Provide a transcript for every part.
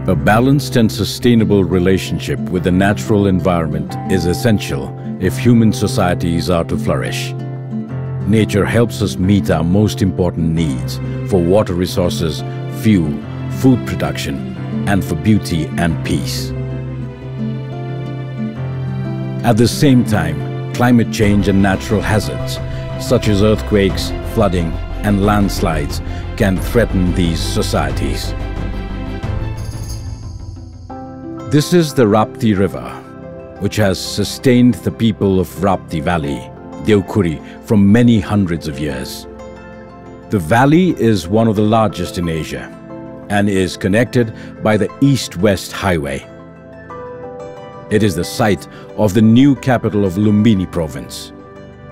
A balanced and sustainable relationship with the natural environment is essential if human societies are to flourish. Nature helps us meet our most important needs for water resources, fuel, food production, and for beauty and peace. At the same time, climate change and natural hazards, such as earthquakes, flooding, and landslides, can threaten these societies. This is the Rapti River, which has sustained the people of Rapti Valley, Deukhuri, for many hundreds of years. The valley is one of the largest in Asia and is connected by the East-West Highway. It is the site of the new capital of Lumbini province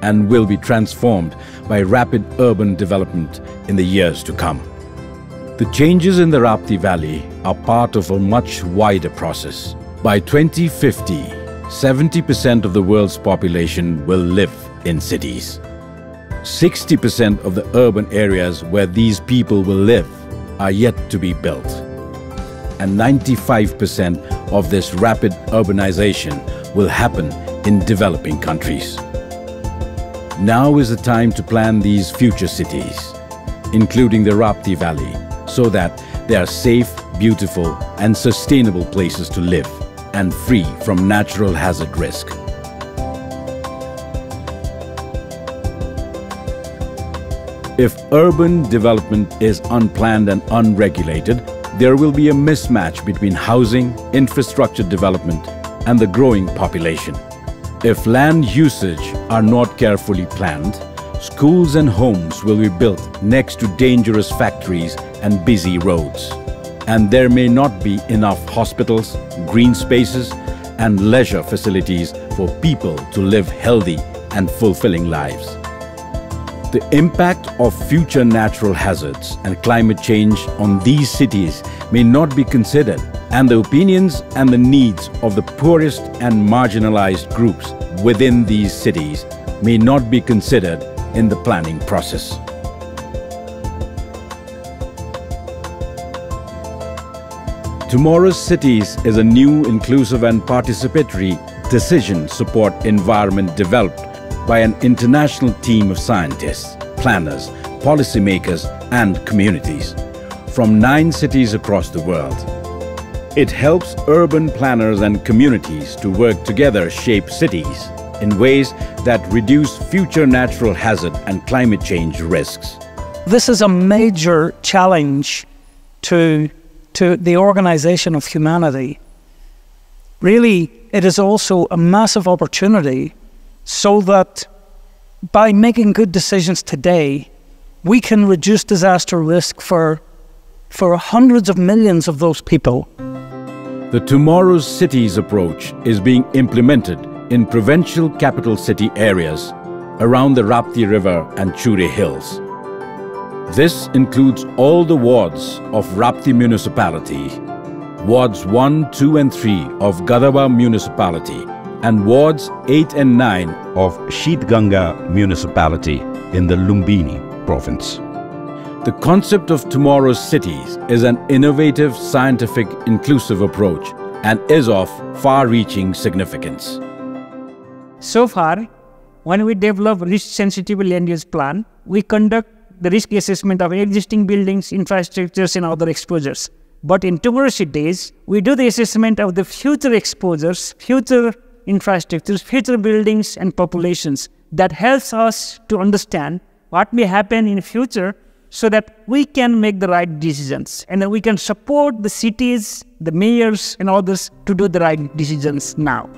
and will be transformed by rapid urban development in the years to come. The changes in the Rapti Valley are part of a much wider process. By 2050, 70% of the world's population will live in cities. 60% of the urban areas where these people will live are yet to be built. And 95% of this rapid urbanization will happen in developing countries. Now is the time to plan these future cities, including the Rapti Valley, so that they are safe, beautiful, and sustainable places to live and free from natural hazard risk. If urban development is unplanned and unregulated, there will be a mismatch between housing, infrastructure development, and the growing population. If land usage are not carefully planned, schools and homes will be built next to dangerous factories and busy roads. And there may not be enough hospitals, green spaces, and leisure facilities for people to live healthy and fulfilling lives. The impact of future natural hazards and climate change on these cities may not be considered, and the opinions and the needs of the poorest and marginalized groups within these cities may not be considered in the planning process. Tomorrow's Cities is a new, inclusive and participatory decision support environment developed by an international team of scientists, planners, policymakers and communities from 9 cities across the world. It helps urban planners and communities to work together shape cities in ways that reduce future natural hazard and climate change risks. This is a major challenge to the organization of humanity. Really, it is also a massive opportunity so that by making good decisions today, we can reduce disaster risk for hundreds of millions of those people. The Tomorrow's Cities approach is being implemented in provincial capital city areas around the Rapti River and Chure hills. This includes all the wards of Rapti municipality, wards 1, 2 and 3 of Gadaba municipality, and wards 8 and 9 of Sheetganga municipality in the Lumbini province. The concept of Tomorrow's Cities is an innovative, scientific, inclusive approach and is of far-reaching significance. So far, when we develop risk-sensitive land use plan, we conduct the risk assessment of existing buildings, infrastructures and other exposures. But in Tomorrow's Cities, we do the assessment of the future exposures, future infrastructures, future buildings and populations. That helps us to understand what may happen in future so that we can make the right decisions and then we can support the cities, the mayors and others to do the right decisions now.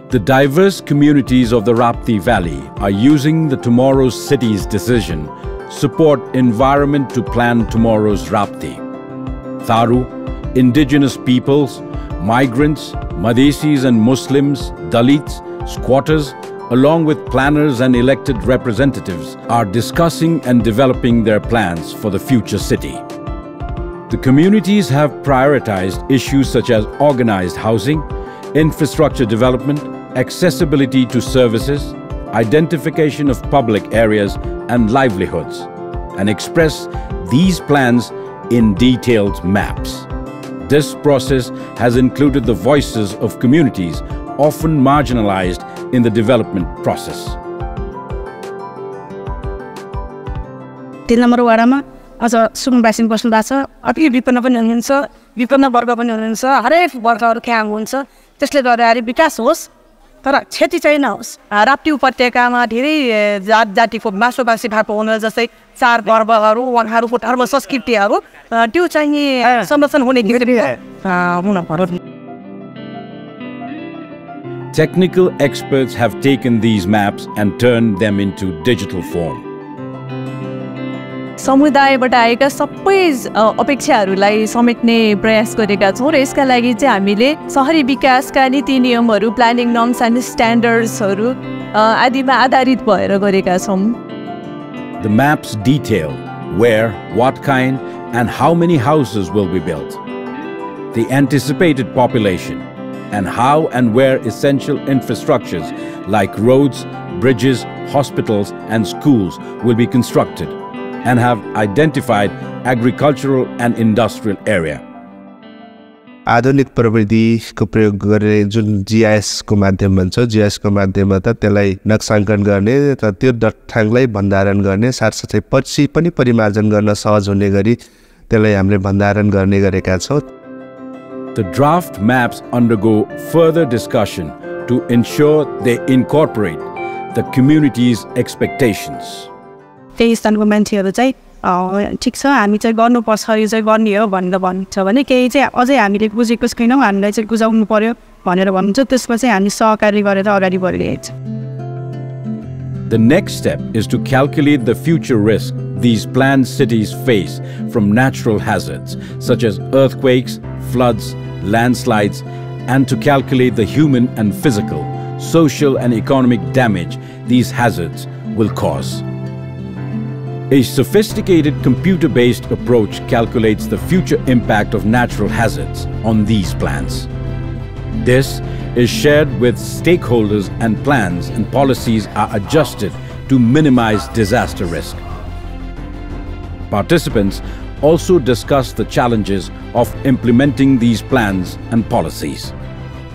The diverse communities of the Rapti Valley are using the Tomorrow's Cities decision support environment to plan tomorrow's Rapti. Tharu, indigenous peoples, migrants, Madhesis and Muslims, Dalits, squatters, along with planners and elected representatives, are discussing and developing their plans for the future city. The communities have prioritized issues such as organized housing, infrastructure development, accessibility to services, identification of public areas and livelihoods, and express these plans in detailed maps. This process has included the voices of communities often marginalized in the development process. 3 number वाडामा अझ सुकुम्बासिन बस्नु भएको छ। अति विपन्न पनि हुनुहुन्छ, विपन्न वर्ग पनि हुनुहुन्छ, हरेक वर्गहरू त्यहाँ हुन्छ। त्यसले गर्दाखेरि विकास होस् तर क्षति चाहिँ नहोस्। राप्ती उपत्यकामा धेरै जात जातिको मासुभाषी भएको हुन जस्तै चार वर्गहरू उहाँहरूको धर्म संस्कृतिहरू त्यो चाहिँ संरक्षण हुने हुन पर्यो। Technical experts have taken these maps and turned them into digital form. समुदायबाट आएका सबै अपेक्षाहरूलाई समेट्ने प्रयास गरेका छौँ र यसका लागि चाहिँ हामीले शहरी विकासका नीति नियमहरू, प्लानिङ नर्म्स एन्ड स्ट्यान्डर्ड्सहरू आदिमा आधारित भएर गरेका छौँ। The maps detail where, what kind, and how many houses will be built, the anticipated population, and how and where essential infrastructures like roads, bridges, hospitals, and schools will be constructed, and have identified agricultural and industrial area. आधुनिक प्रविधिको प्रयोग गरेर जुन GIS को माध्यम भन्छ, GIS को माध्यमबाट त्यसलाई नक्साङ्कन गर्ने र त्यो डट्ठाङलाई भण्डारण गर्ने, साथसाथै पछि पनि परिमार्जन गर्न सहज हुने गरी त्यसलाई हामीले भण्डारण गर्ने गरेका छौँ। The draft maps undergo further discussion to ensure they incorporate the community's expectations. त्यही स्थानको मान्छेहरू चाहिँ ठिक छ, हामी चाहिँ गर्नुपर्छ, यो चाहिँ गर्ने हो भनेर भन्छ भने केही चाहिँ अझै हामीले बुझेको छैनौँ, हामीलाई चाहिँ बुझाउनु पर्यो भनेर भन्छ। त्यसमा चाहिँ हामी सहकारी गरेर अगाडि बढिरहेको छ। The next step is to calculate the future risk these planned cities face from natural hazards such as earthquakes, floods, landslides, and to calculate the human and physical, social and economic damage these hazards will cause. A sophisticated computer-based approach calculates the future impact of natural hazards on these plans. This is shared with stakeholders and plans and policies are adjusted to minimize disaster risk. Participants also discuss the challenges of implementing these plans and policies.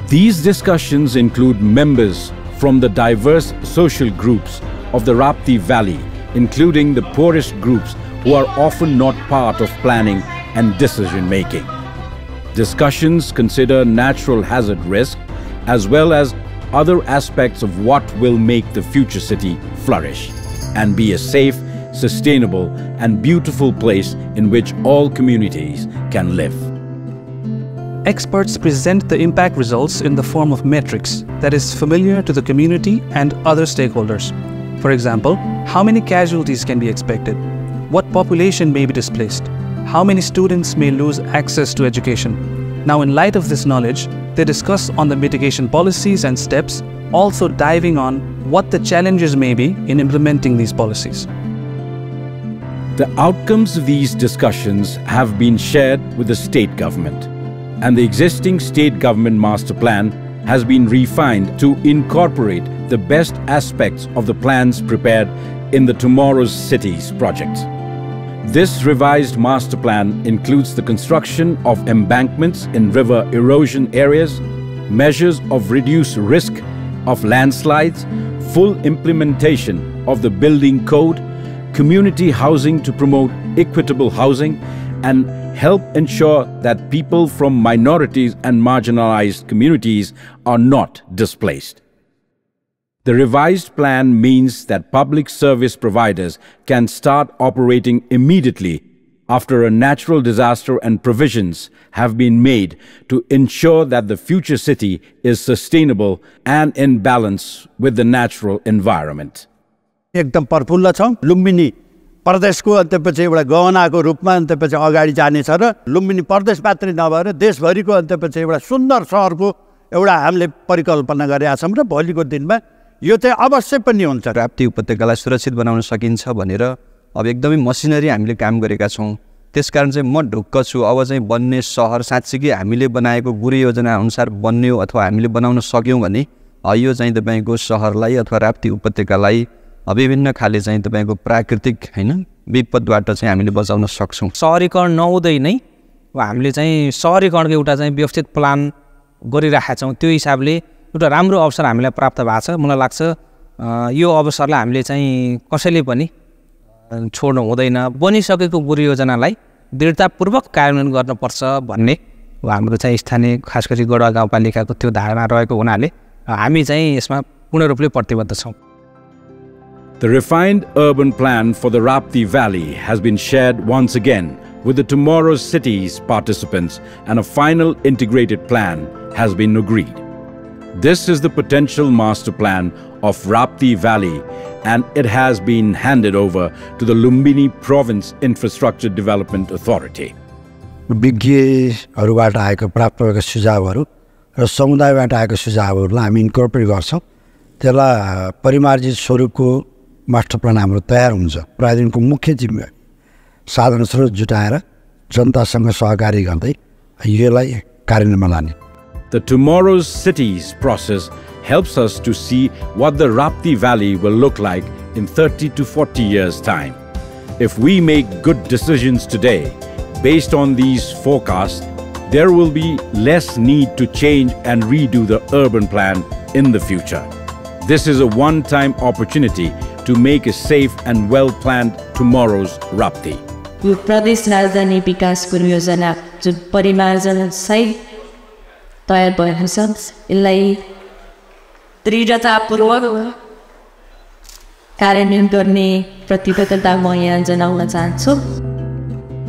These discussions include members from the diverse social groups of the Rapti Valley, including the poorest groups who are often not part of planning and decision-making. Discussions consider natural hazard risk as well as other aspects of what will make the future city flourish and be a safe, sustainable, and beautiful place in which all communities can live. Experts present the impact results in the form of metrics that is familiar to the community and other stakeholders. For example, how many casualties can be expected? What population may be displaced? How many students may lose access to education? Now, in light of this knowledge, they discuss on the mitigation policies and steps, also diving on what the challenges may be in implementing these policies. The outcomes of these discussions have been shared with the state government, and the existing state government master plan has been refined to incorporate the best aspects of the plans prepared in the Tomorrow's Cities project. This revised master plan includes the construction of embankments in river erosion areas, measures of reduced risk of landslides, full implementation of the building code, community housing to promote equitable housing, and help ensure that people from minorities and marginalized communities are not displaced. The revised plan means that public service providers can start operating immediately after a natural disaster, and provisions have been made to ensure that the future city is sustainable and in balance with the natural environment. एकदम प्रफुल्ल छौं। लुम्बिनी प्रदेशको अन्त्यपछि एउटा गहनाको रूपमा अन्त्यपछि अगाडि जानेछ र लुम्बिनी प्रदेश मात्रै नभएर देशभरिको अन्त्यपछि एउटा सुन्दर शहरको एउटा हामीले परिकल्पना गरेका छौं र भोलिको दिनमा यो चाहिँ अवश्य पनि हुन्छ। राप्ती उपत्यकालाई सुरक्षित बनाउन सकिन्छ भनेर अब एकदमै मसिनरी हामीले काम गरेका छौं। त्यसकारण चाहिँ म ढुक्क छु अब चाहिँ बन्ने शहर साच्चै हामीले बनाएको गुरु योजना अनुसार बन्ने हो अथवा हामीले बनाउन सक्यौं भने यो चाहिँ तपाईको शहरलाई अथवा राप्ती उपत्यकालाई विभिन्न खाले चाहिँ तपाईको प्राकृतिक हैन विपदबाट चाहिँ हामीले बचाउन सक्छौं। शहरीकरण नहुँदै नै हामीले चाहिँ सहरीकरणको एउटा चाहिँ व्यवस्थित प्लान गरिराखेका छौँ। त्यो हिसाबले एउटा राम्रो अवसर हामीलाई प्राप्त भएको छ। मलाई लाग्छ यो अवसरलाई हामीले चाहिँ कसैले पनि छोड्नु हुँदैन। बनिसकेको गुरु योजनालाई दृढतापूर्वक कार्यान्वयन गर्नुपर्छ भन्ने हाम्रो चाहिँ स्थानीय खास गरी गढवा गाउँपालिकाको त्यो धारणा रहेको हुनाले हामी चाहिँ यसमा पूर्ण रूपले प्रतिबद्ध छौँ। The refined urban plan for the Rapti Valley has been shared once again with the Tomorrow's Cities participants, and a final integrated plan has been agreed. This is the potential master plan of Rapti Valley, and it has been handed over to the Lumbini Provincial Infrastructure Development Authority. विज्ञहरूबाट आएको प्राप्त भएको सुझावहरू र समुदायबाट आएको सुझावहरूलाई हामी incorporate गर्छौँ। त्यसलाई परिमार्जित स्वरूपको master plan हाम्रो तयार हुन्छ। प्राधिकरणको मुख्य जिम्मेवारी साधन स्रोत जुटाएर जनतासँग सहकारी गर्दै यसलाई कार्यान्वयनमा लाने। The Tomorrow's Cities process helps us to see what the Rapti Valley will look like in 30 to 40 years' time. If we make good decisions today, based on these forecasts, there will be less need to change and redo the urban plan in the future. This is a one-time opportunity to make a safe and well-planned tomorrow's Rapti. यो प्रदेश राजधानी विकास परियोजना जुन परिमार्जन सहित तयार भएको छ, यसलाई दृढतापूर्वक कार्यान्वयन गर्ने प्रतिबद्धता म यहाँ जनाउन चाहन्छु।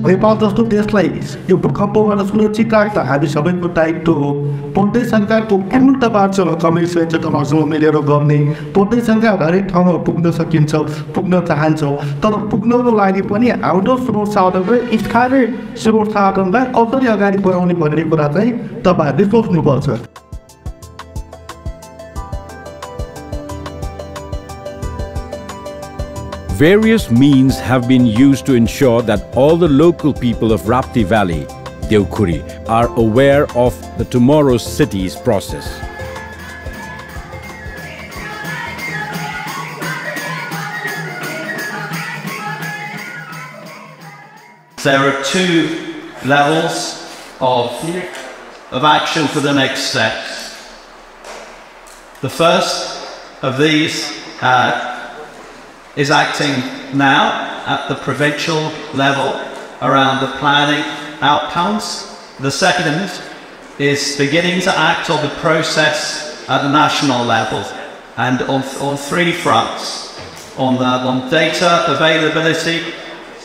नेपाल जस्तो देशलाई यो भूकम्पबाट सुरक्षित राख्दा हामी सबैको दायित्व हो। प्रदेश सरकारको पूर्ण तर्फबाट कमेन्ट सेन्टरसँग मिलेर गर्ने। प्रदेश सरकार हरेक ठाउँमा पुग्न सकिन्छ, पुग्न चाहन्छ, तर पुग्नको लागि पनि हाम्रो स्रोत साधन र स्थानीय स्रोत साधनलाई कसरी अगाडि बढाउने भन्ने कुरा चाहिँ तपाईँहरूले सोच्नुपर्छ। Various means have been used to ensure that all the local people of Rapti Valley, Deukhuri, are aware of the Tomorrow's Cities process. There are two levels of action for the next steps. The first of these is acting now at the provincial level around the planning outcomes. The second is beginning to act on the process at the national level, and on three fronts: on data availability,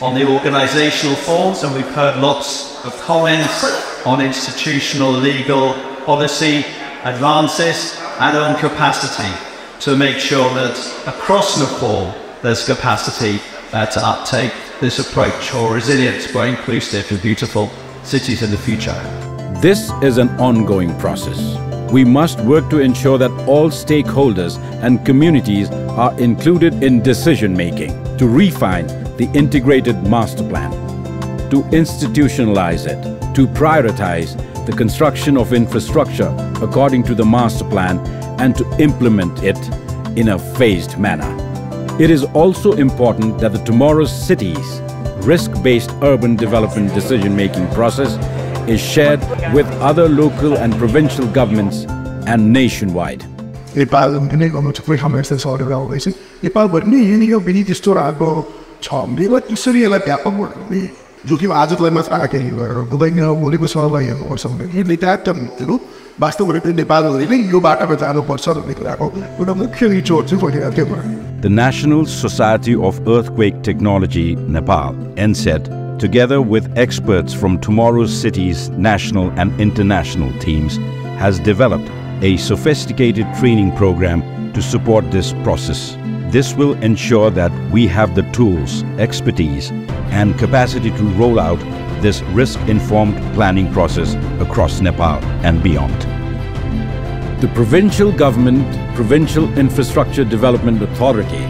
on the organisational forms, and we've heard lots of comments on institutional legal policy advances, and on capacity to make sure that across Nepal there's capacity to uptake this approach for resilient, more inclusive and beautiful cities in the future. This is an ongoing process. We must work to ensure that all stakeholders and communities are included in decision-making, to refine the integrated master plan, to institutionalize it, to prioritize the construction of infrastructure according to the master plan, and to implement it in a phased manner. It is also important that the Tomorrow's Cities risk-based urban development decision-making process is shared with other local and provincial governments and nationwide. The National Society of Earthquake Technology, Nepal, NSET, together with experts from Tomorrow's Cities national and international teams, has developed a sophisticated training program to support this process. This will ensure that we have the tools, expertise, and capacity to roll out this risk-informed planning process across Nepal and beyond. The provincial government, Provincial Infrastructure Development Authority,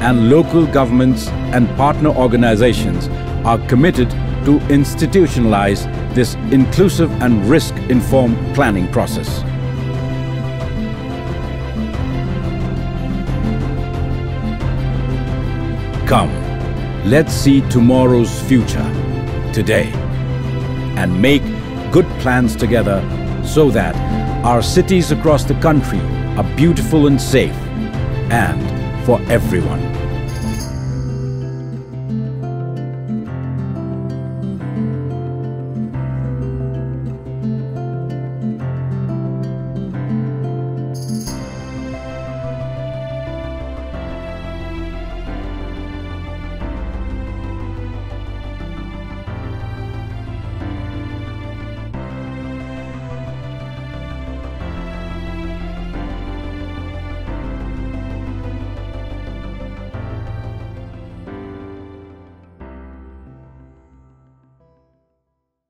and local governments and partner organizations are committed to institutionalize this inclusive and risk-informed planning process. Come, let's see tomorrow's future today. and make good plans together so that our cities across the country are beautiful and safe, and for everyone.